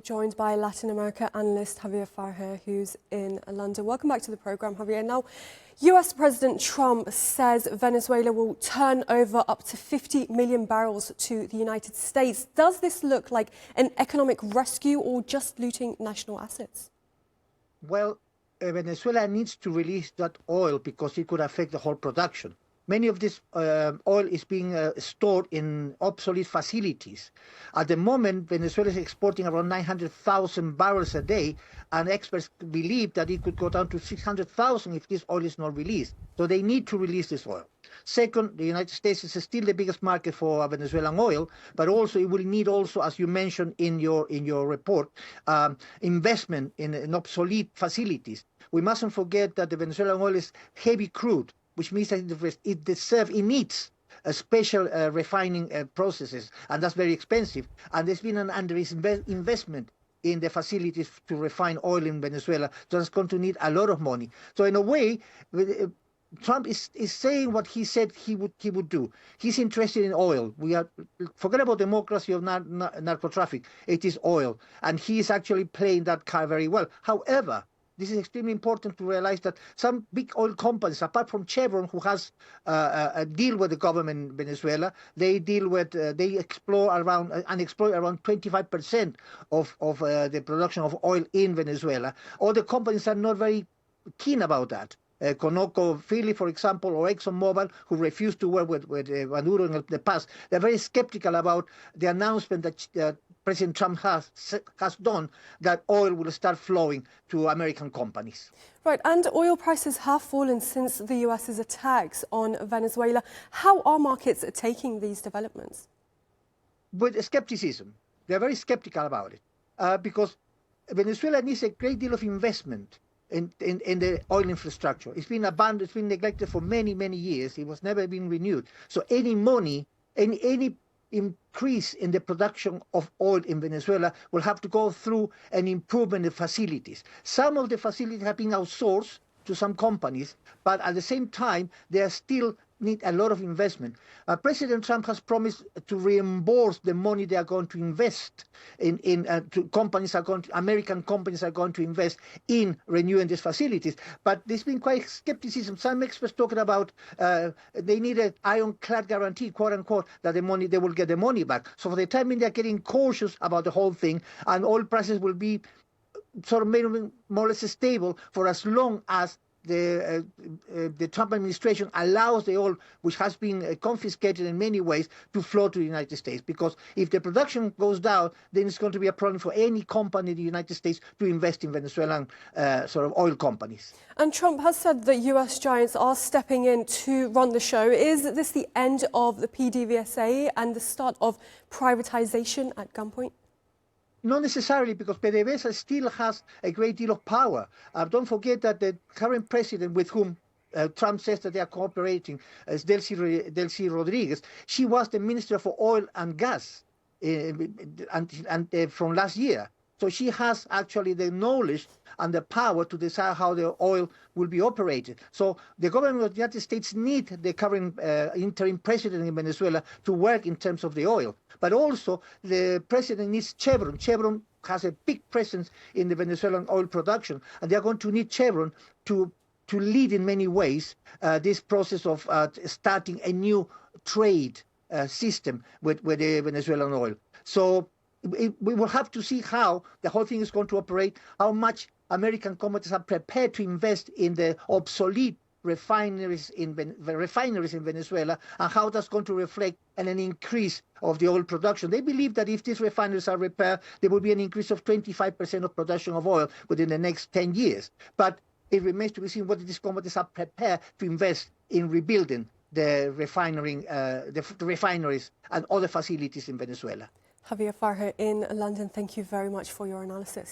Joined by Latin America Analyst Javier Farje, who's in London. Welcome back to the programme, Javier. Now, US President Trump says Venezuela will turn over up to 50 million barrels to the United States. Does this look like an economic rescue or just looting national assets? Well, Venezuela needs to release that oil because it could affect the whole production. Many of this oil is being stored in obsolete facilities. At the moment, Venezuela is exporting around 900,000 barrels a day, and experts believe that it could go down to 600,000 if this oil is not released. So they need to release this oil. Second, the United States is still the biggest market for Venezuelan oil, but also it will need also, as you mentioned in your report, investment in obsolete facilities. We mustn't forget that the Venezuelan oil is heavy crude, which means that it needs a special refining processes, and that's very expensive. And there's been an underinvestment in the facilities to refine oil in Venezuela, so it's going to need a lot of money. So in a way, Trump is saying what he said he would do. He's interested in oil. Forget about democracy or narco traffic. It is oil, and he is actually playing that card very well. However, this is extremely important to realize that some big oil companies, apart from Chevron, who has a deal with the government in Venezuela, they exploit around 25% of the production of oil in Venezuela. All the companies are not very keen about that. ConocoPhillips, for example, or ExxonMobil, who refused to work with Maduro in the past, they're very skeptical about the announcement that President Trump has done that oil will start flowing to American companies. Right, and oil prices have fallen since the US's attacks on Venezuela. How are markets taking these developments? With skepticism. They're very skeptical about it because Venezuela needs a great deal of investment in the oil infrastructure. It's been abandoned, it's been neglected for many, many years. It was never been renewed. So any money, any increase in the production of oil in Venezuela will have to go through an improvement in facilities. Some of the facilities have been outsourced to some companies, but at the same time, they still need a lot of investment. President Trump has promised to reimburse the money they are going to invest American companies are going to invest in renewing these facilities. But there's been quite skepticism. Some experts talking about they need an ironclad guarantee, quote unquote, that they will get the money back. So for the time being, they're getting cautious about the whole thing, and oil prices will be sort of more or less stable for as long as the Trump administration allows the oil, which has been confiscated in many ways, to flow to the United States. Because if the production goes down, then it's going to be a problem for any company in the United States to invest in Venezuelan sort of oil companies. And Trump has said that US giants are stepping in to run the show. Is this the end of the PDVSA and the start of privatization at gunpoint? Not necessarily, because PDVSA still has a great deal of power. Don't forget that the current president with whom Trump says that they are cooperating is Delcy Rodriguez. She was the Minister for Oil and Gas from last year. So she has actually the knowledge and the power to decide how the oil will be operated. So the government of the United States needs the current interim president in Venezuela to work in terms of the oil. But also the president needs Chevron. Chevron has a big presence in the Venezuelan oil production, and they are going to need Chevron to lead in many ways this process of starting a new trade system with the Venezuelan oil. So we will have to see how the whole thing is going to operate, how much American companies are prepared to invest in the obsolete refineries in Venezuela, and how that's going to reflect an increase of the oil production. They believe that if these refineries are repaired, there will be an increase of 25% of production of oil within the next 10 years. But it remains to be seen whether these companies are prepared to invest in rebuilding the refineries and other facilities in Venezuela. Javier Farje in London, thank you very much for your analysis.